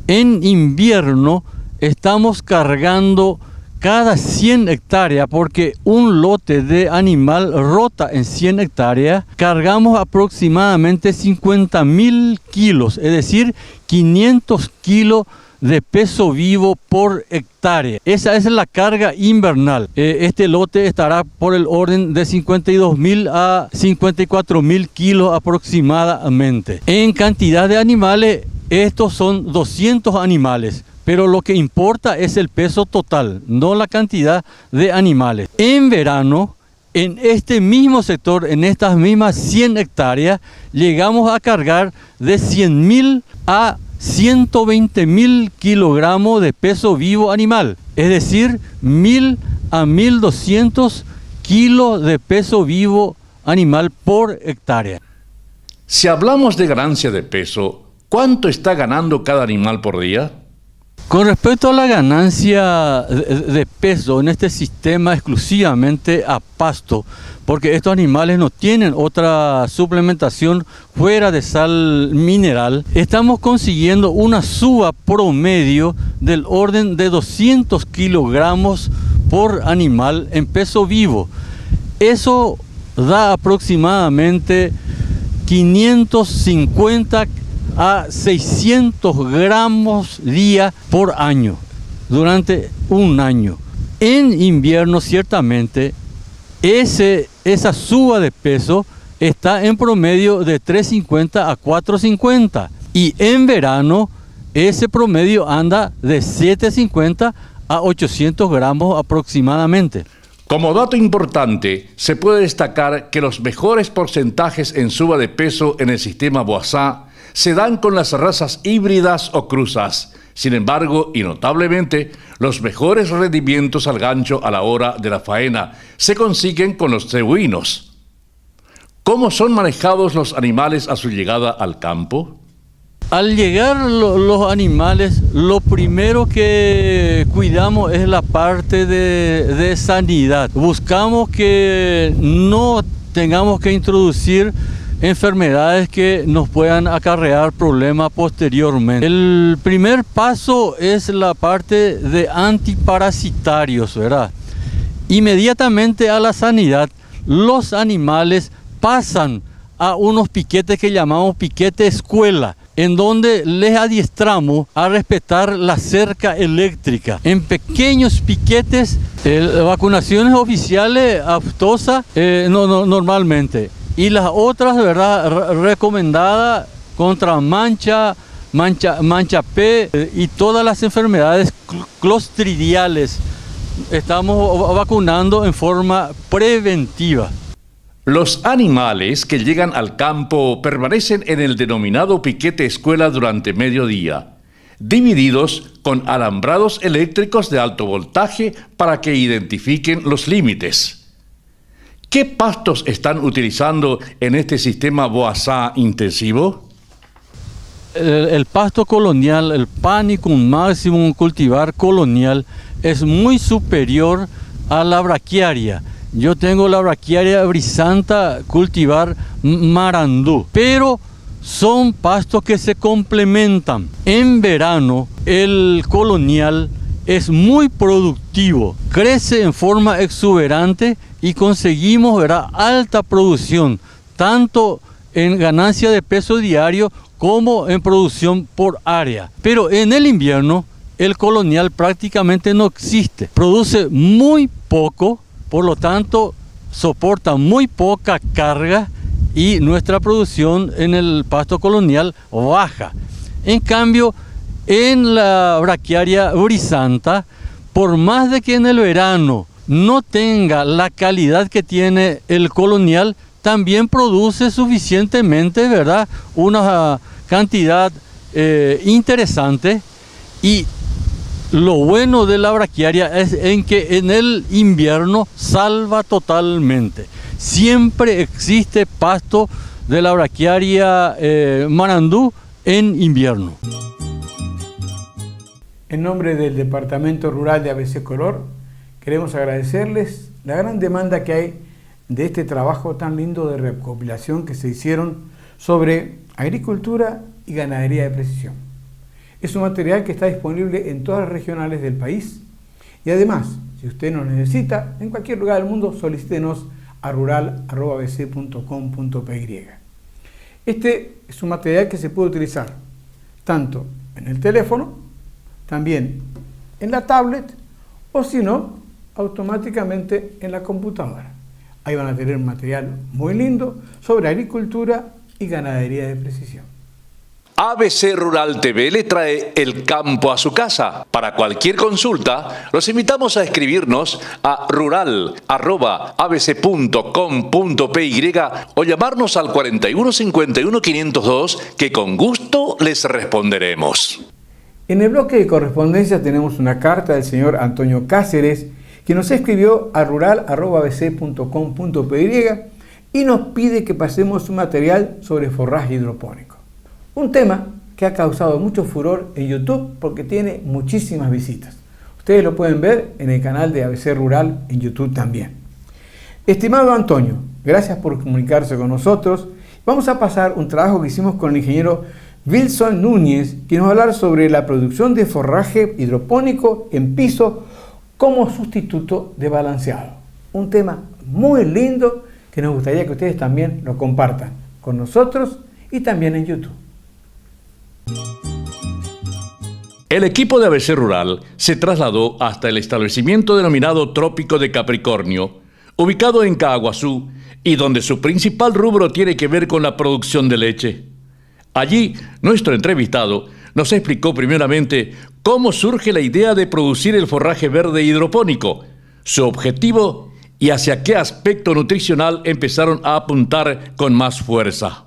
En invierno estamos cargando cada 100 hectáreas, porque un lote de animal rota en 100 hectáreas, cargamos aproximadamente 50.000 kilos, es decir, 500 kilos de peso vivo por hectárea. Esa es la carga invernal. Este lote estará por el orden de 52.000 a 54.000 kilos aproximadamente. En cantidad de animales, estos son 200 animales. Pero lo que importa es el peso total, no la cantidad de animales. En verano, en este mismo sector, en estas mismas 100 hectáreas, llegamos a cargar de 100.000 a 120.000 kilogramos de peso vivo animal. Es decir, 1.000 a 1.200 kilos de peso vivo animal por hectárea. Si hablamos de ganancia de peso, ¿cuánto está ganando cada animal por día? Con respecto a la ganancia de peso en este sistema exclusivamente a pasto, porque estos animales no tienen otra suplementación fuera de sal mineral, estamos consiguiendo una suba promedio del orden de 200 kilogramos por animal en peso vivo. Eso da aproximadamente 550 a 600 gramos día por año, durante un año. En invierno, ciertamente, esa suba de peso está en promedio de 350 a 450. Y en verano, ese promedio anda de 750 a 800 gramos aproximadamente. Como dato importante, se puede destacar que los mejores porcentajes en suba de peso en el sistema Boissá se dan con las razas híbridas o cruzas. Sin embargo, y notablemente, los mejores rendimientos al gancho a la hora de la faena se consiguen con los cebuinos. ¿Cómo son manejados los animales a su llegada al campo? Al llegar los animales, lo primero que cuidamos es la parte de sanidad. Buscamos que no tengamos que introducir enfermedades que nos puedan acarrear problemas posteriormente. El primer paso es la parte de antiparasitarios, ¿verdad? Inmediatamente a la sanidad, los animales pasan a unos piquetes que llamamos piquete escuela, en donde les adiestramos a respetar la cerca eléctrica. En pequeños piquetes, vacunaciones oficiales aftosas normalmente. Y las otras, ¿verdad?, recomendadas contra mancha P y todas las enfermedades clostridiales. Estamos vacunando en forma preventiva. Los animales que llegan al campo permanecen en el denominado piquete escuela durante mediodía, divididos con alambrados eléctricos de alto voltaje para que identifiquen los límites. ¿Qué pastos están utilizando en este sistema Boissá intensivo? El pasto colonial, el Panicum maximum cultivar colonial, es muy superior a la braquiaria. Yo tengo la braquiaria brisanta cultivar marandú, pero son pastos que se complementan. En verano, el colonial es muy productivo, crece en forma exuberante y conseguimos, ¿verdad?, alta producción, tanto en ganancia de peso diario como en producción por área. Pero en el invierno, el colonial prácticamente no existe, produce muy poco, por lo tanto soporta muy poca carga y nuestra producción en el pasto colonial baja. En cambio, en la braquiaria brisanta, por más de que en el verano no tenga la calidad que tiene el colonial, también produce suficientemente, ¿verdad?, una cantidad interesante. Y lo bueno de la braquiaria es en que en el invierno salva totalmente. Siempre existe pasto de la braquiaria marandú en invierno. En nombre del Departamento Rural de ABC Color, queremos agradecerles la gran demanda que hay de este trabajo tan lindo de recopilación que se hicieron sobre agricultura y ganadería de precisión. Es un material que está disponible en todas las regionales del país y además, si usted nos necesita, en cualquier lugar del mundo, solicítenos a rural@abc.com.py. Este es un material que se puede utilizar tanto en el teléfono también en la tablet o si no, automáticamente en la computadora. Ahí van a tener un material muy lindo sobre agricultura y ganadería de precisión. ABC Rural TV le trae el campo a su casa. Para cualquier consulta, los invitamos a escribirnos a rural@abc.com.py o llamarnos al 41 51 502 que con gusto les responderemos. En el bloque de correspondencia tenemos una carta del señor Antonio Cáceres que nos escribió a rural@abc.com.py y nos pide que pasemos un material sobre forraje hidropónico. Un tema que ha causado mucho furor en YouTube porque tiene muchísimas visitas. Ustedes lo pueden ver en el canal de ABC Rural en YouTube también. Estimado Antonio, gracias por comunicarse con nosotros. Vamos a pasar un trabajo que hicimos con el ingeniero Wilson Núñez, que nos va a hablar sobre la producción de forraje hidropónico en piso como sustituto de balanceado. Un tema muy lindo que nos gustaría que ustedes también lo compartan con nosotros y también en YouTube. El equipo de ABC Rural se trasladó hasta el establecimiento denominado Trópico de Capricornio, ubicado en Caaguazú, y donde su principal rubro tiene que ver con la producción de leche. Allí, nuestro entrevistado nos explicó primeramente cómo surge la idea de producir el forraje verde hidropónico, su objetivo y hacia qué aspecto nutricional empezaron a apuntar con más fuerza.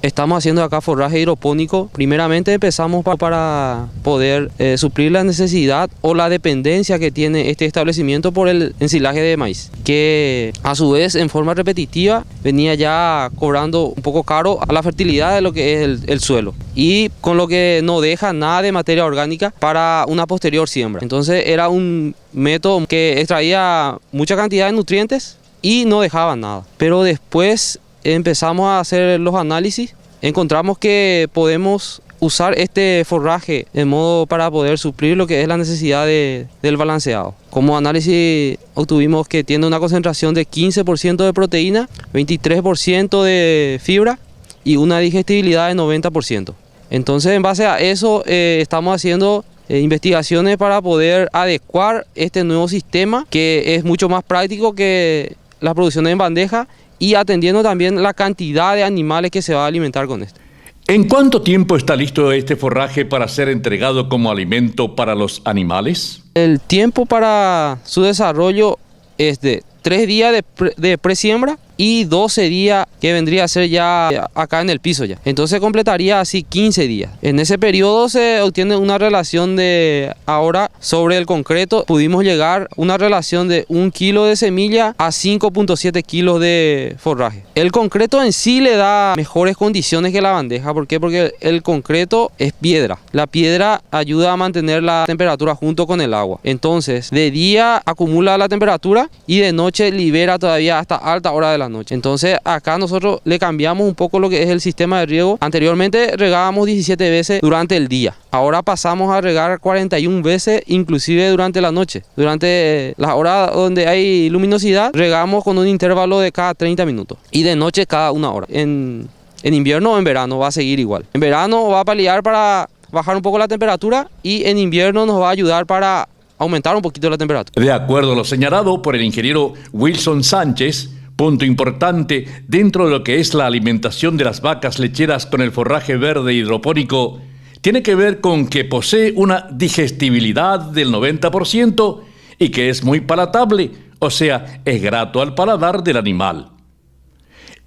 Estamos haciendo acá forraje hidropónico. Primeramente empezamos para poder suplir la necesidad o la dependencia que tiene este establecimiento por el ensilaje de maíz, que a su vez en forma repetitiva venía ya cobrando un poco caro a la fertilidad de lo que es el suelo, y con lo que no deja nada de materia orgánica para una posterior siembra. Entonces era un método que extraía mucha cantidad de nutrientes y no dejaba nada. Pero después empezamos a hacer los análisis, encontramos que podemos usar este forraje de modo para poder suplir lo que es la necesidad del balanceado. Como análisis obtuvimos que tiene una concentración de 15% de proteína, 23% de fibra y una digestibilidad de 90%. Entonces, en base a eso estamos haciendo investigaciones para poder adecuar este nuevo sistema, que es mucho más práctico que las producciones en bandeja, y atendiendo también la cantidad de animales que se va a alimentar con esto. ¿En cuánto tiempo está listo este forraje para ser entregado como alimento para los animales? El tiempo para su desarrollo es de 3 días de presiembra y 12 días que vendría a ser ya acá en el piso ya. Entonces completaría así 15 días. En ese periodo se obtiene una relación de, ahora sobre el concreto, pudimos llegar a una relación de 1 kilo de semilla a 5.7 kilos de forraje. El concreto en sí le da mejores condiciones que la bandeja. ¿Por qué? Porque el concreto es piedra. La piedra ayuda a mantener la temperatura junto con el agua. Entonces, de día acumula la temperatura y de noche libera todavía hasta alta hora de la noche. Entonces acá nosotros le cambiamos un poco lo que es el sistema de riego. Anteriormente regábamos 17 veces durante el día. Ahora pasamos a regar 41 veces inclusive durante la noche. Durante las horas donde hay luminosidad regamos con un intervalo de cada 30 minutos. Y de noche cada 1 hora. En invierno o en verano va a seguir igual. En verano va a paliar para bajar un poco la temperatura y en invierno nos va a ayudar para aumentar un poquito la temperatura. De acuerdo a lo señalado por el ingeniero Wilson Sánchez, punto importante dentro de lo que es la alimentación de las vacas lecheras con el forraje verde hidropónico, tiene que ver con que posee una digestibilidad del 90% y que es muy palatable, o sea, es grato al paladar del animal.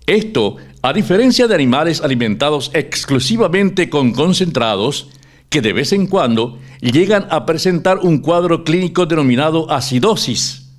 Esto, a diferencia de animales alimentados exclusivamente con concentrados, que de vez en cuando llegan a presentar un cuadro clínico denominado acidosis.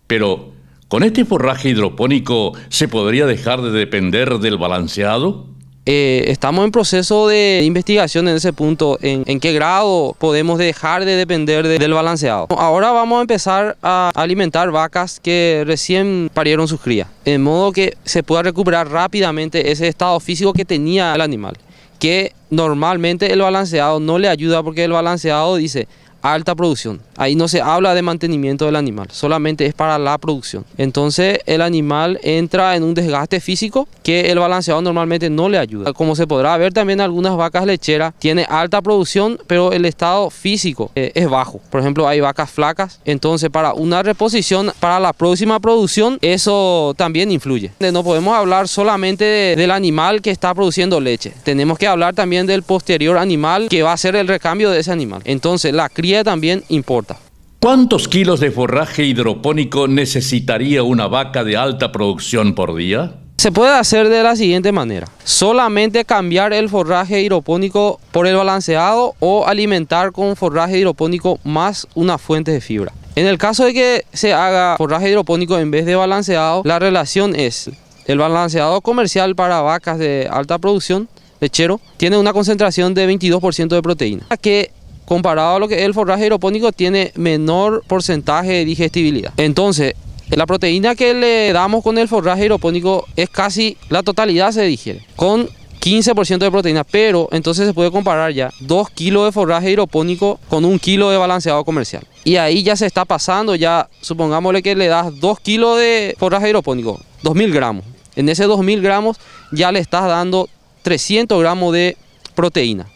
Pero, ¿con este forraje hidropónico se podría dejar de depender del balanceado? Estamos en proceso de investigación en ese punto, en qué grado podemos dejar de depender del balanceado. Ahora vamos a empezar a alimentar vacas que recién parieron sus crías, de modo que se pueda recuperar rápidamente ese estado físico que tenía el animal, que normalmente el balanceado no le ayuda, porque el balanceado dice: alta producción. Ahí no se habla de mantenimiento del animal, solamente es para la producción. Entonces el animal entra en un desgaste físico que el balanceado normalmente no le ayuda. Como se podrá ver también, algunas vacas lecheras tienen alta producción, pero el estado físico es bajo. Por ejemplo, hay vacas flacas, entonces para una reposición, para la próxima producción, eso también influye. No podemos hablar solamente del animal que está produciendo leche, tenemos que hablar también del posterior animal que va a hacer el recambio de ese animal. Entonces la cría también importa. ¿Cuántos kilos de forraje hidropónico necesitaría una vaca de alta producción por día? Se puede hacer de la siguiente manera: solamente cambiar el forraje hidropónico por el balanceado o alimentar con forraje hidropónico más una fuente de fibra. En el caso de que se haga forraje hidropónico en vez de balanceado, la relación es: el balanceado comercial para vacas de alta producción lechero tiene una concentración de 22% de proteína, que comparado a lo que es el forraje hidropónico tiene menor porcentaje de digestibilidad. Entonces la proteína que le damos con el forraje hidropónico es casi la totalidad, se digiere con 15% de proteína, pero entonces se puede comparar ya 2 kilos de forraje hidropónico con 1 kilo de balanceado comercial. Y ahí ya se está pasando, ya supongámosle que le das 2 kilos de forraje hidropónico, 2000 gramos. En ese 2000 gramos ya le estás dando 300 gramos de proteína,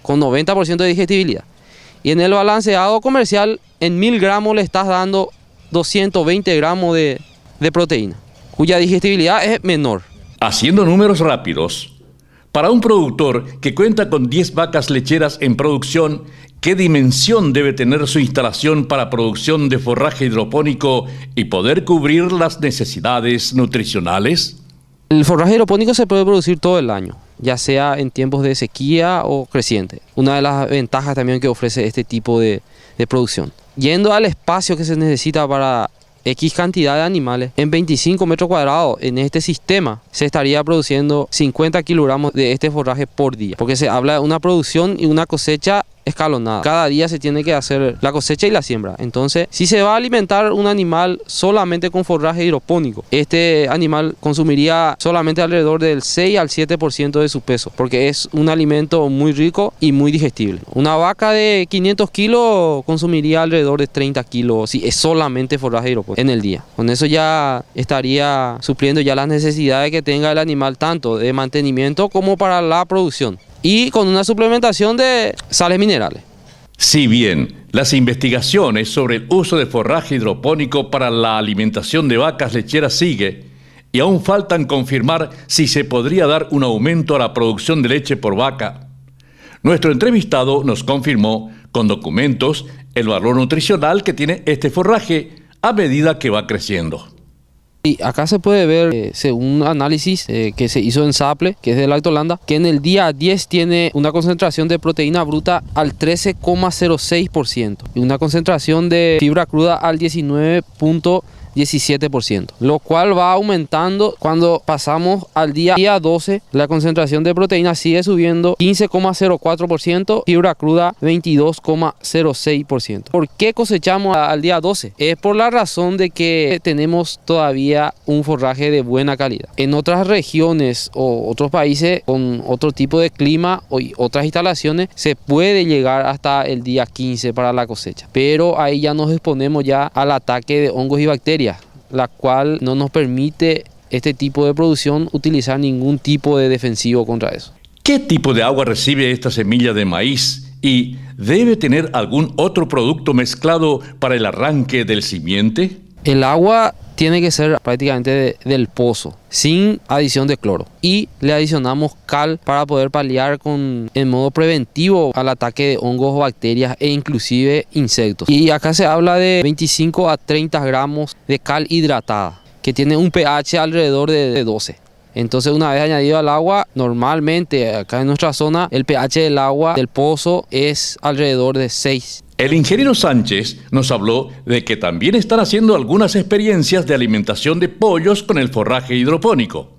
con 90% de digestibilidad. Y en el balanceado comercial, en 1000 gramos le estás dando 220 gramos de proteína, cuya digestibilidad es menor. Haciendo números rápidos, para un productor que cuenta con 10 vacas lecheras en producción, ¿qué dimensión debe tener su instalación para producción de forraje hidropónico y poder cubrir las necesidades nutricionales? El forraje hidropónico se puede producir todo el año, ya sea en tiempos de sequía o creciente. Una de las ventajas también que ofrece este tipo de producción. Yendo al espacio que se necesita para X cantidad de animales, en 25 metros cuadrados en este sistema se estaría produciendo 50 kilogramos de este forraje por día, porque se habla de una producción y una cosecha escalonada. Cada día se tiene que hacer la cosecha y la siembra. Entonces, si se va a alimentar un animal solamente con forraje hidropónico, este animal consumiría solamente alrededor del 6 al 7% de su peso, porque es un alimento muy rico y muy digestible. Una vaca de 500 kilos consumiría alrededor de 30 kilos si es solamente forraje hidropónico en el día. Con eso ya estaría supliendo ya las necesidades que tenga el animal, tanto de mantenimiento como para la producción, y con una suplementación de sales minerales. Si bien las investigaciones sobre el uso de forraje hidropónico para la alimentación de vacas lecheras sigue, y aún faltan confirmar si se podría dar un aumento a la producción de leche por vaca, nuestro entrevistado nos confirmó con documentos el valor nutricional que tiene este forraje a medida que va creciendo. Y acá se puede ver, según un análisis que se hizo en SAPLE, que es de Lactolanda, que en el día 10 tiene una concentración de proteína bruta al 13,06% y una concentración de fibra cruda al 19,17%, lo cual va aumentando cuando pasamos al día 12. La concentración de proteína sigue subiendo 15,04%, fibra cruda 22,06%. ¿Por qué cosechamos al día 12? Es por la razón de que tenemos todavía un forraje de buena calidad. En otras regiones o otros países con otro tipo de clima o otras instalaciones se puede llegar hasta el día 15 para la cosecha, pero ahí ya nos exponemos ya al ataque de hongos y bacterias, la cual no nos permite este tipo de producción utilizar ningún tipo de defensivo contra eso. ¿Qué tipo de agua recibe esta semilla de maíz y debe tener algún otro producto mezclado para el arranque del simiente? El agua tiene que ser prácticamente del pozo, sin adición de cloro, y le adicionamos cal para poder paliar en modo preventivo al ataque de hongos, bacterias e inclusive insectos. Y acá se habla de 25 a 30 gramos de cal hidratada, que tiene un pH alrededor de 12. Entonces, una vez añadido al agua, normalmente acá en nuestra zona el pH del agua del pozo es alrededor de 6. El ingeniero Sánchez nos habló de que también están haciendo algunas experiencias de alimentación de pollos con el forraje hidropónico.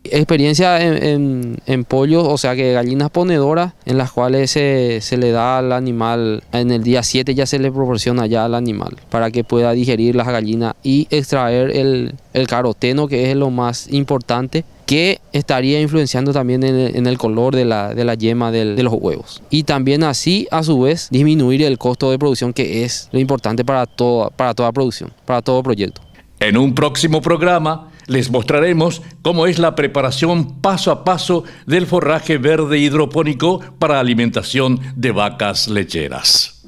Experiencia en pollos, o sea que gallinas ponedoras, en las cuales se le da al animal, en el día 7 ya se le proporciona ya al animal para que pueda digerir las gallinas y extraer el caroteno, que es lo más importante, que estaría influenciando también en el color de la yema de los huevos. Y también así, a su vez, disminuir el costo de producción, que es lo importante para toda producción, para todo proyecto. En un próximo programa les mostraremos cómo es la preparación paso a paso del forraje verde hidropónico para alimentación de vacas lecheras.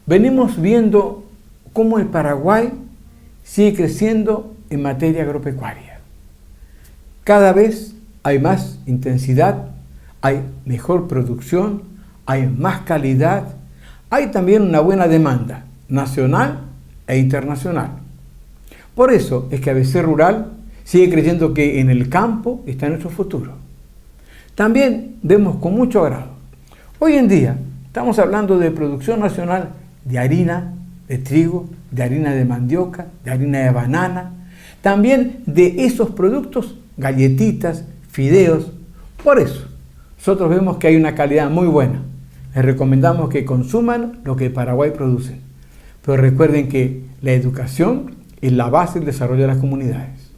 Venimos viendo cómo el Paraguay sigue creciendo en materia agropecuaria. Cada vez hay más intensidad, hay mejor producción, hay más calidad, hay también una buena demanda nacional e internacional. Por eso es que ABC Rural sigue creyendo que en el campo está nuestro futuro. También vemos con mucho agrado. Hoy en día estamos hablando de producción nacional de harina de trigo, de harina de mandioca, de harina de banana, también de esos productos, galletitas, fideos. Por eso, nosotros vemos que hay una calidad muy buena. Les recomendamos que consuman lo que Paraguay produce. Pero recuerden que la educación es la base del desarrollo de las comunidades.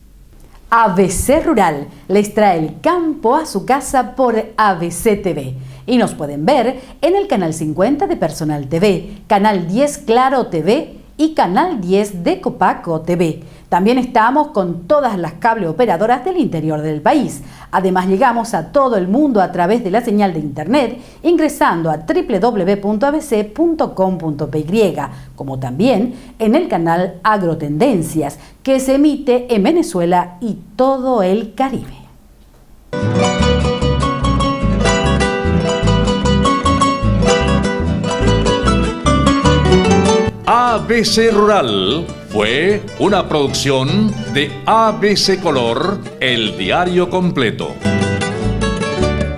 ABC Rural les trae el campo a su casa por ABC TV. Y nos pueden ver en el canal 50 de Personal TV, canal 10 Claro TV y canal 10 de Copaco TV. También estamos con todas las cable operadoras del interior del país. Además, llegamos a todo el mundo a través de la señal de internet ingresando a www.abc.com.py, como también en el canal Agrotendencias, que se emite en Venezuela y todo el Caribe. ABC Rural fue una producción de ABC Color, el diario completo.